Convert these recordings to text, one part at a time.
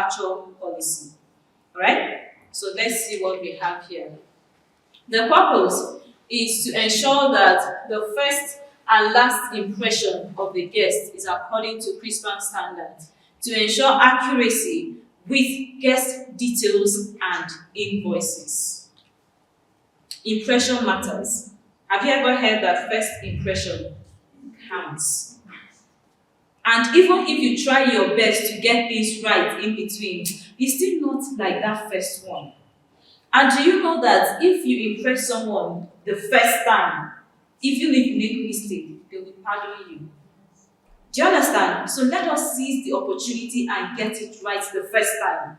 departure policy. Alright? So let's see what we have here. The purpose is to ensure that the first and last impression of the guest is according to Crispan standards, to ensure accuracy with guest details and invoices. Impression matters. Have you ever heard that first impression counts? And even if you try your best to get things right in between, it's still not like that first one. And do you know that if you impress someone the first time, even if you make mistake, they will pardon you? Do you understand? So let us seize the opportunity and get it right the first time.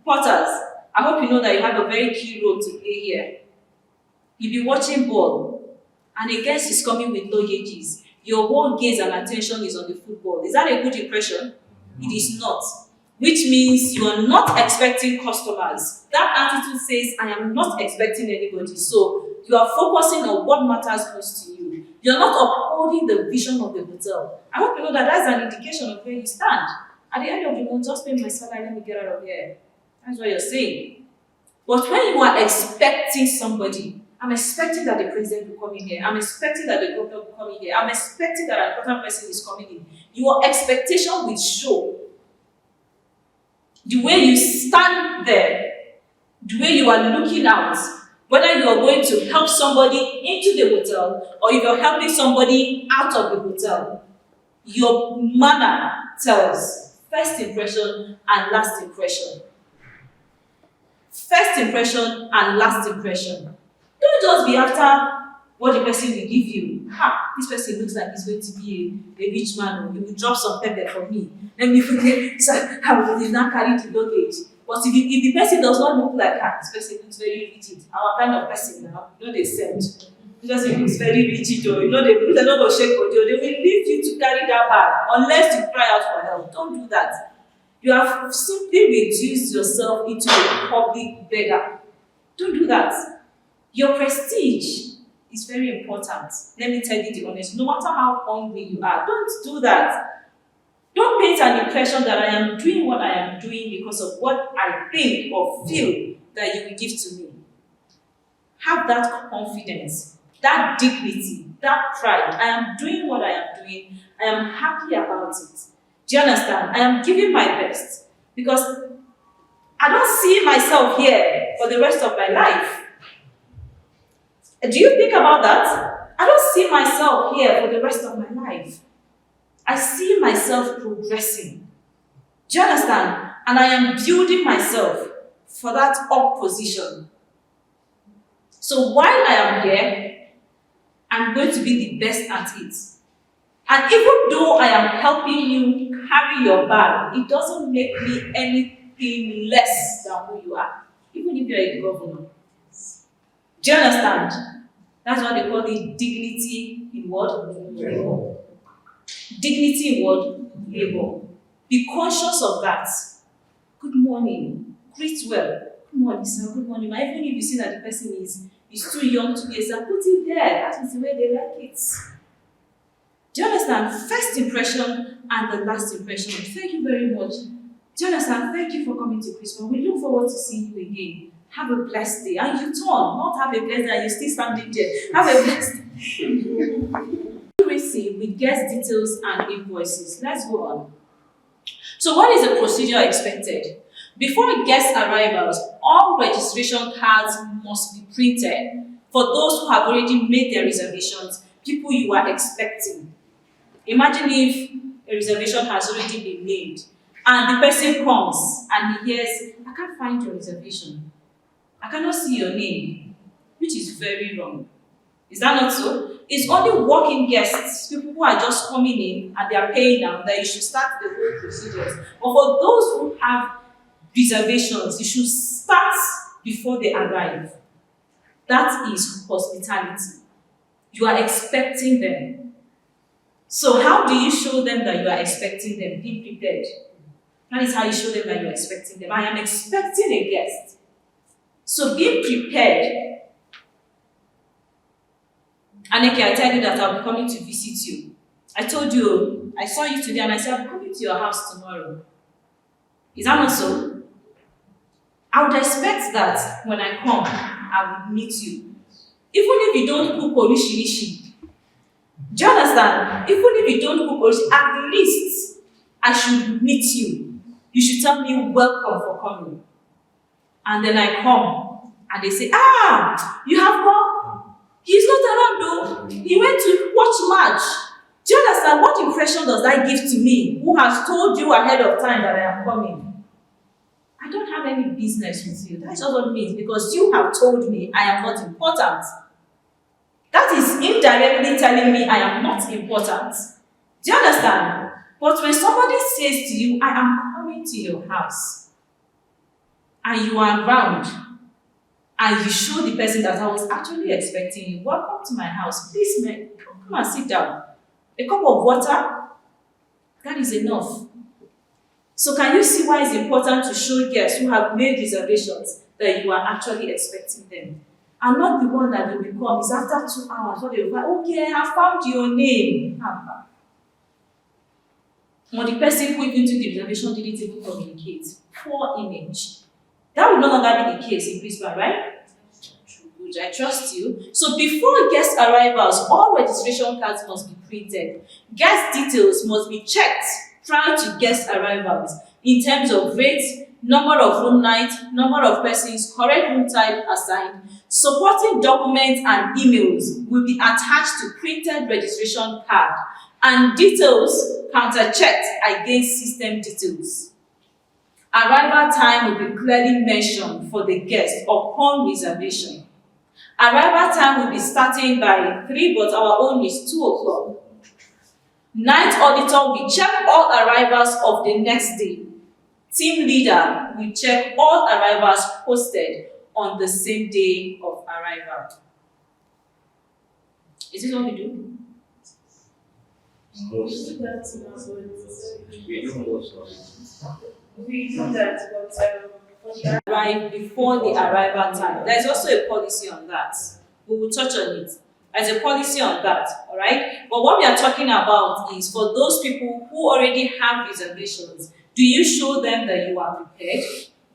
Potters, I hope you know that you have a very key role to play here. You'll be watching ball, and a guest is coming with low gauges. Your whole gaze and attention is on the football. Is that a good impression? It is not. Which means you are not expecting customers. That attitude says, I am not expecting anybody. So you are focusing on what matters most to you. You're not upholding the vision of the hotel. I hope you know that that's an indication of where you stand. At the end of the month, just pay my salary, let me get out of here. That's what you're saying. But when you are expecting somebody, I'm expecting that the president will come in here. I'm expecting that the governor will come in here. I'm expecting that an important person is coming in. Your expectation will show. The way you stand there, the way you are looking out, whether you are going to help somebody into the hotel or if you're helping somebody out of the hotel, your manner tells first impression and last impression. First impression and last impression. Don't just be after what the person will give you. This person looks like he's going to be a rich man, or he will drop some pepper for me. Let me forget, so I will not carry the luggage. But if the person does not look like her, this person looks very rigid. Our kind of person now, they send. Because he looks very rigid, or they put a lot of shake on you, they will leave you to carry that bag unless you cry out for help. Don't do that. You have simply reduced yourself into a public beggar. Don't do that. Your prestige is very important. Let me tell you the honest. No matter how hungry you are, don't do that. Don't paint an impression that I am doing what I am doing because of what I think or feel that you will give to me. Have that confidence, that dignity, that pride. I am doing what I am doing. I am happy about it. Do you understand? I am giving my best because I don't see myself here for the rest of my life. Do you think about that? I don't see myself here for the rest of my life. I see myself progressing. Do you understand? And I am building myself for that up position. So while I am here, I'm going to be the best at it. And even though I am helping you carry your bag, it doesn't make me anything less than who you are, even if you're a governor. Do you understand? That's what they call the dignity in what? Labor. Dignity in what? Labor. Be conscious of that. Good morning. Greet well. Good morning, sir. Good morning. Even if you see that the person is too young to be a sir, put it there. That is the way they like it. Do you understand? First impression and the last impression. Thank you very much. Do you understand? Thank you for coming to Crispan. We look forward to seeing you again. Have a blessed day. And you turn, not have a blessed day and you're still standing there. Have a blessed day. Accuracy with guest details and invoices. Let's go on. So what is the procedure expected? Before guest arrivals, all registration cards must be printed for those who have already made their reservations, people you are expecting. Imagine if a reservation has already been made and the person comes and he hears, I can't find your reservation. I cannot see your name, which is very wrong. Is that not so? It's only walk-in guests, people who are just coming in and they are paying now, that you should start the whole procedures. But for those who have reservations, you should start before they arrive. That is hospitality. You are expecting them. So how do you show them that you are expecting them? Be prepared. That is how you show them that you are expecting them. I am expecting a guest. So be prepared. Aneke, I tell you that I'll be coming to visit you. I told you, I saw you today and I said, I'll be coming to your house tomorrow. Is that not so? I would expect that when I come, I will meet you. Even if you don't cook orishirishi. Do you understand? Even if you don't cook orishirishi, at least I should meet you. You should tell me welcome for coming. And then I come and they say, ah, you have come? He's not around though. He went to watch match. Do you understand? What impression does that give to me, who has told you ahead of time that I am coming? I don't have any business with you. That's just what it means, because you have told me I am not important. That is indirectly telling me I am not important. Do you understand? But when somebody says to you, I am coming to your house, and you are around, and you show the person that I was actually expecting you, welcome to my house. Please, man, come and sit down. A cup of water, that is enough. So can you see why it's important to show guests who have made reservations that you are actually expecting them? And not the one that will become is after 2 hours, what they will like, okay, I found your name. Or the person who even took the reservation didn't even communicate. Poor image. That will no longer be the case in Crispan, right? Good, I trust you. So before guest arrivals, all registration cards must be printed. Guest details must be checked prior to guest arrivals in terms of rates, number of room nights, number of persons, correct room type assigned. Supporting documents and emails will be attached to printed registration card, and details counter-checked against system details. Arrival time will be clearly mentioned for the guest upon reservation. Arrival time will be starting by 3, but our own is 2 o'clock. Night auditor will check all arrivals of the next day. Team leader will check all arrivals posted on the same day of arrival. Is this what we do? Most. We do most of it. We do that, but Arrive before the arrival time. There's also a policy on that. We will touch on it. There's a policy on that, all right? But what we are talking about is for those people who already have reservations. Do you show them that you are prepared?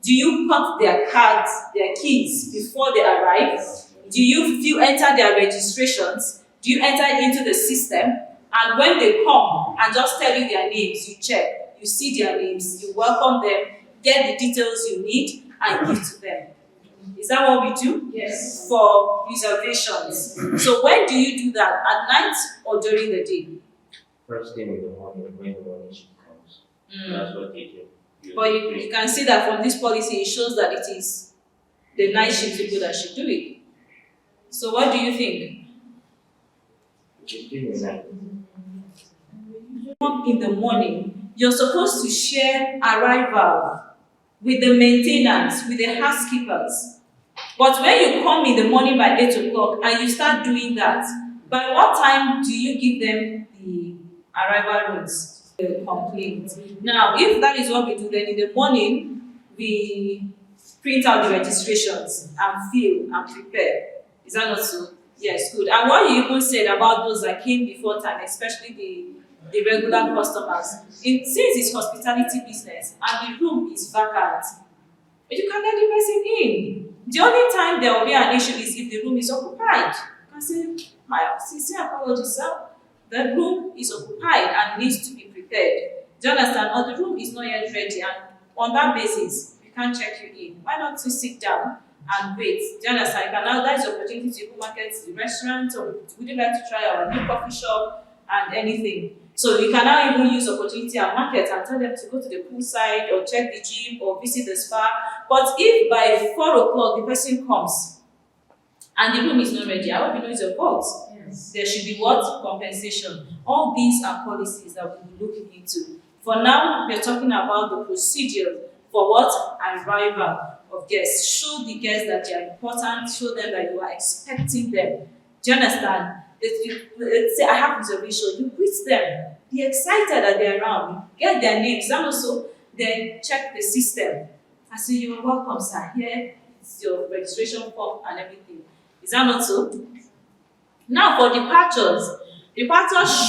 Do you cut their cards, their keys before they arrive? Do you enter their registrations? Do you enter into the system? And when they come and just tell you their names, you check, you see their names, you welcome them, get the details you need, and give to them. Is that what we do? yes. For reservations. So when do you do that? At night or during the day? First thing in the morning, when the morning shift comes. That's what they do. But you can see that from this policy, it shows that it is the night shift people that should do it. So what do you think? In the morning, you're supposed to share arrival with the maintenance, with the housekeepers. But when you come in the morning by 8 o'clock and you start doing that, by what time do you give them the arrival rooms? The complaint. Now, if that is what we do, then in the morning, we print out the registrations and fill and prepare. Is that not so? Yes, good. And what you even said about those that came before time, especially the regular customers, since it's hospitality business and the room is vacant, you can let the person in. The only time there will be an issue is if the room is occupied. You can say, my sincere apologies, sir. The room is occupied and needs to be prepared. Do you understand? Or the room is not yet ready, and on that basis, we can't check you in. Why not you sit down and wait? Do you understand? You can now, that's the opportunity to go market the restaurant, or would you like to try our new coffee shop and anything? So you can now even use opportunity and market and tell them to go to the poolside or check the gym or visit the spa. But if by 4 o'clock the person comes and the room is not ready, I hope you know it's your fault. Yes. There should be what? Compensation. All these are policies that we'll be looking into. For now, we're talking about the procedure for what? Arrival of guests. Show the guests that they are important. Show them that you are expecting them. Do you understand? Let's say I have reservation, you greet them. Be excited that they're around. Get their names. And also, then check the system. I say, you're welcome, sir. Here is your registration form and everything. Is that not so? Now, for departures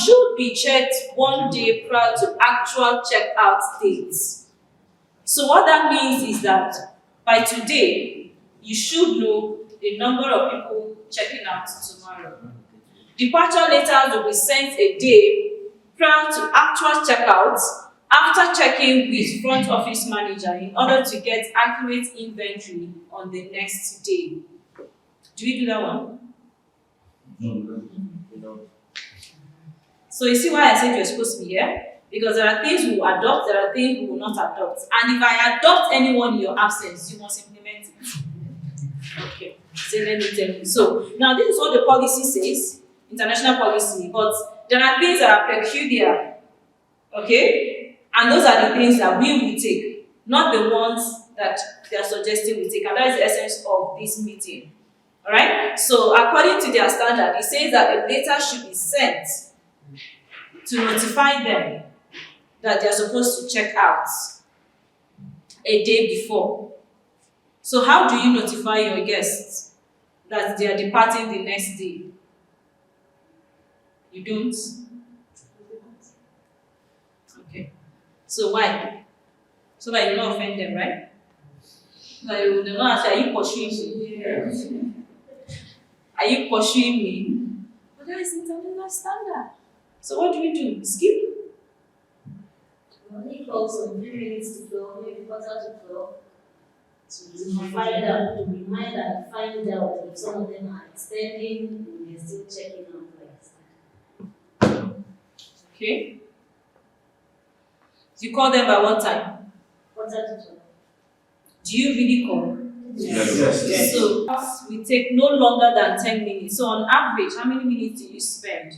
should be checked 1 day prior to actual checkout dates. So what that means is that by today, you should know the number of people checking out tomorrow. Departure letters will be sent a day prior to actual checkout after checking with front office manager in order to get accurate inventory on the next day. Do we do that one? So you see why I said you're supposed to be here? Because there are things we will adopt, there are things we will not adopt. And if I adopt anyone in your absence, you must implement it. Okay. So let me tell you. So now this is what the policy says, international policy, but there are things that are peculiar. Okay? And those are the things that we will take, not the ones that they are suggesting we take. And that is the essence of this meeting. Alright? So according to their standard, it says that a letter should be sent to notify them that they are supposed to check out a day before. So how do you notify your guests that they are departing the next day? You don't? Okay. So why? So that you will not offend them, right? So that you will not ask, are you pursuing me? Yes. Are you pursuing me? But that is international standard. So what do we do? Skip? Only calls on 3 minutes to 12, maybe quarter to 12, to find out, to remind and find out if some of them are extending, they're still checking out like. Okay. You call them by what time? Quarter to 12. Do you really call? Yes. So we take no longer than 10 minutes. So on average, how many minutes do you spend?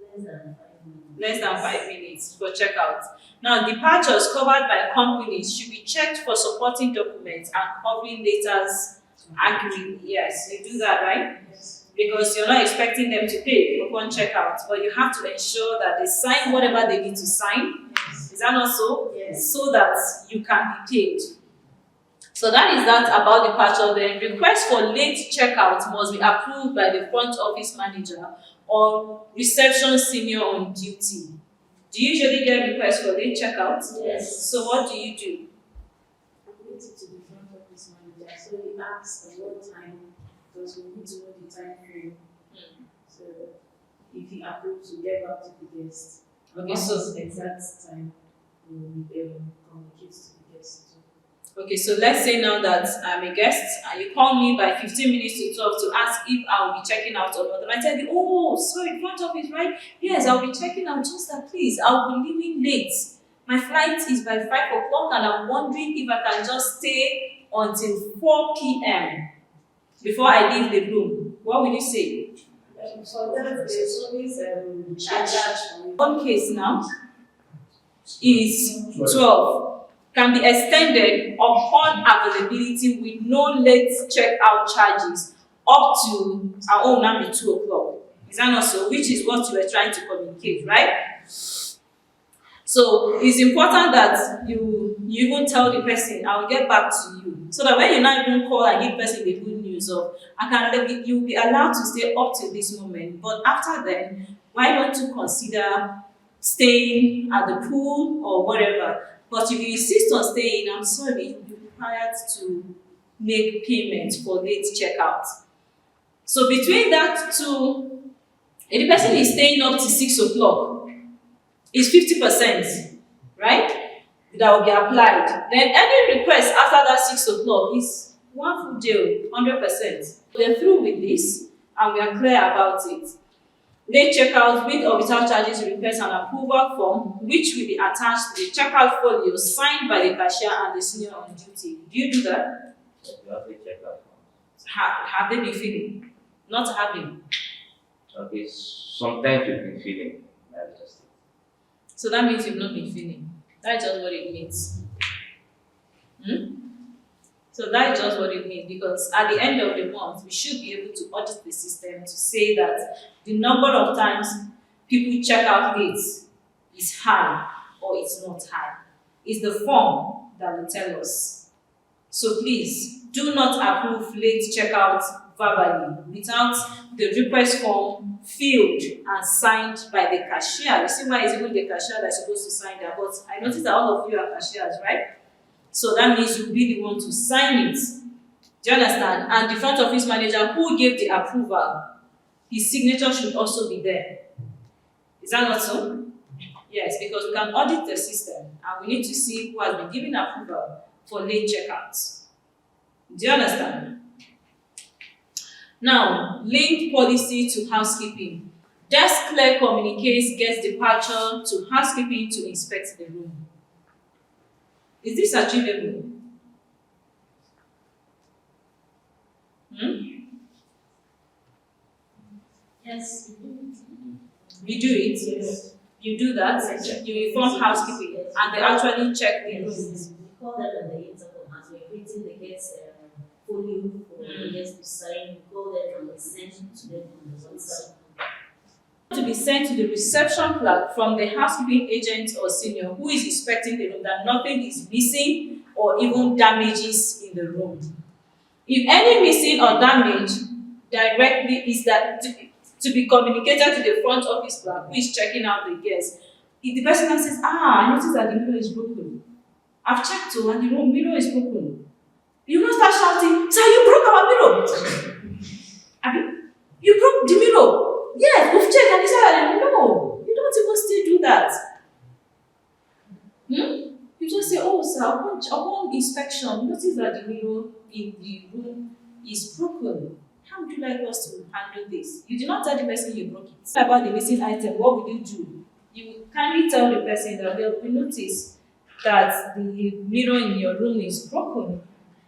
Less than 5 minutes. Less than 5 minutes for checkout. Now, departures covered by companies should be checked for supporting documents and covering letters accurately. Yes, you do that, right? Yes. Because you're not expecting them to pay upon checkout, but you have to ensure that they sign whatever they need to sign. Yes. Is that not so? Yes. So that you can be paid. So that is that about departure. The request for late checkout must be approved by the front office manager or reception senior on duty. Do you usually get requests for late checkout? Yes. So what do you do? Put it to the front office manager. So he asks at what time, because we need to know the time frame. So if he approves, we get back to the guest. Okay, so the exact time we will communicate to the guest. okay, so let's say now that I'm a guest and you call me by 15 minutes to 12 to ask if I'll be checking out or not. And I tell you, oh, sorry, front office, right? Yes, I'll be checking out, just that please, I'll be leaving late. My flight is by 5 o'clock and I'm wondering if I can just stay until 4 p.m. before I leave the room. What will you say? For that, there's always charge. One case now is 12. Can be extended upon availability with no late checkout charges up to our own now be 2 o'clock. Is that not so? Which is what you were trying to communicate, right? So it's important that you even tell the person, I'll get back to you. So that when you now even call and give the person the good news of, you'll be allowed to stay up to this moment. But after then, why don't you consider staying at the pool or whatever? But if you insist on staying, I'm sorry, you'll be required to make payment for late checkout. So between that two, if the person is staying up to 6 o'clock, it's 50%, right? That will be applied. Then any request after that 6 o'clock is one full day, 100%. We're through with this and we are clear about it. Late checkout with or without charges request an approval form which will be attached to the checkout folio signed by the cashier and the senior on duty. Do you do that? You have to check out. Have they been feeling? Not having. Okay, sometimes you've been feeling. That's just it. So that means you've not been feeling. That's just what it means. So that is just what it means, because at the end of the month, we should be able to audit the system to say that the number of times people check out late is high or it's not high. It's the form that will tell us. So please, do not approve late checkout verbally without the request form filled and signed by the cashier. You see why it's even the cashier that's supposed to sign that, but I noticed that all of you are cashiers, right? So that means you'll be the one to sign it. Do you understand? And the front office manager who gave the approval, his signature should also be there. Is that not so? Yes, because we can audit the system and we need to see who has been given approval for late checkouts. Do you understand? Now, linked policy to housekeeping. Desk clerk communicates guest departure to housekeeping to inspect the room. Is this achievable? Yes. You do it? Yes. You do that? You inform housekeeping and they actually check the rooms. We call them at the intercom as we're greeting the guests, folio for the guests to sign. We call them and we send to them on the WhatsApp. To be sent to the reception clerk from the housekeeping agent or senior who is inspecting the room that nothing is missing or even damages in the room. If any missing or damage directly is that to be communicated to the front office clerk who is checking out the guests. If the person now says, I noticed that the mirror is broken. I've checked too and the mirror is broken. You will not start shouting, sir, you broke our mirror. I mean, you broke the mirror. Yes, we've checked and they said, no, you don't even still do that. You just say, oh, sir, upon inspection, notice that the mirror in the room is broken. How would you like us to handle this? You do not tell the person you broke it. About the missing item, what would you do? You kindly tell the person that, well, we notice that the mirror in your room is broken.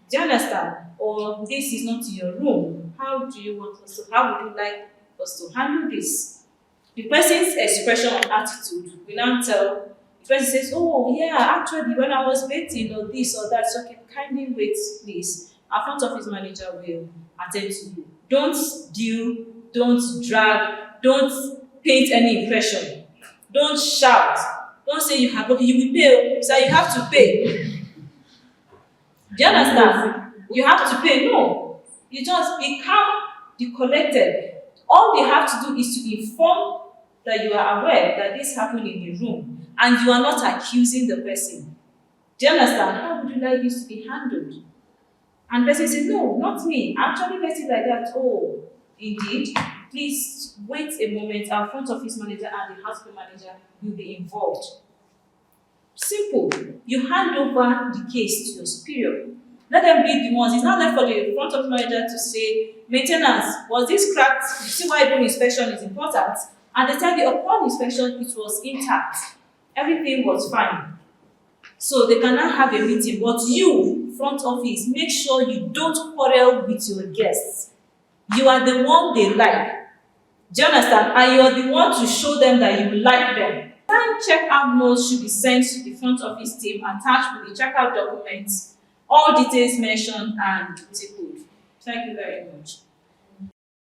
Do you understand? Or this is not in your room. How do you want us to, how would you like us to handle this? The person's expression of attitude will now tell, the person says, oh yeah, actually when I was waiting or this or that, so kindly wait please. Our front office manager will attend to you. Don't steal, don't drag, don't paint any impression. Don't shout. Don't say you have broken, you will pay. So you have to pay. Do you understand? You have to pay. No. You just be calm, be collected. All they have to do is to inform that you are aware that this happened in the room and you are not accusing the person. Do you understand? How would you like this to be handled? And the person says, no, not me. Actually, let's it like that. Oh, indeed. Please wait a moment. Our front office manager and the housekeeping manager will be involved. Simple. You hand over the case to your superior. Let them be the ones. It's not left for the front office manager to say, maintenance, was this cracked? You see why room inspection is important? And they tell you upon inspection, it was intact. Everything was fine. So they cannot have a meeting. But you, front office, make sure you don't quarrel with your guests. You are the one they like. Do you understand? And you are the one to show them that you like them. Time checkout notes should be sent to the front office team attached with the checkout documents, all details mentioned, and with a code. Thank you very much.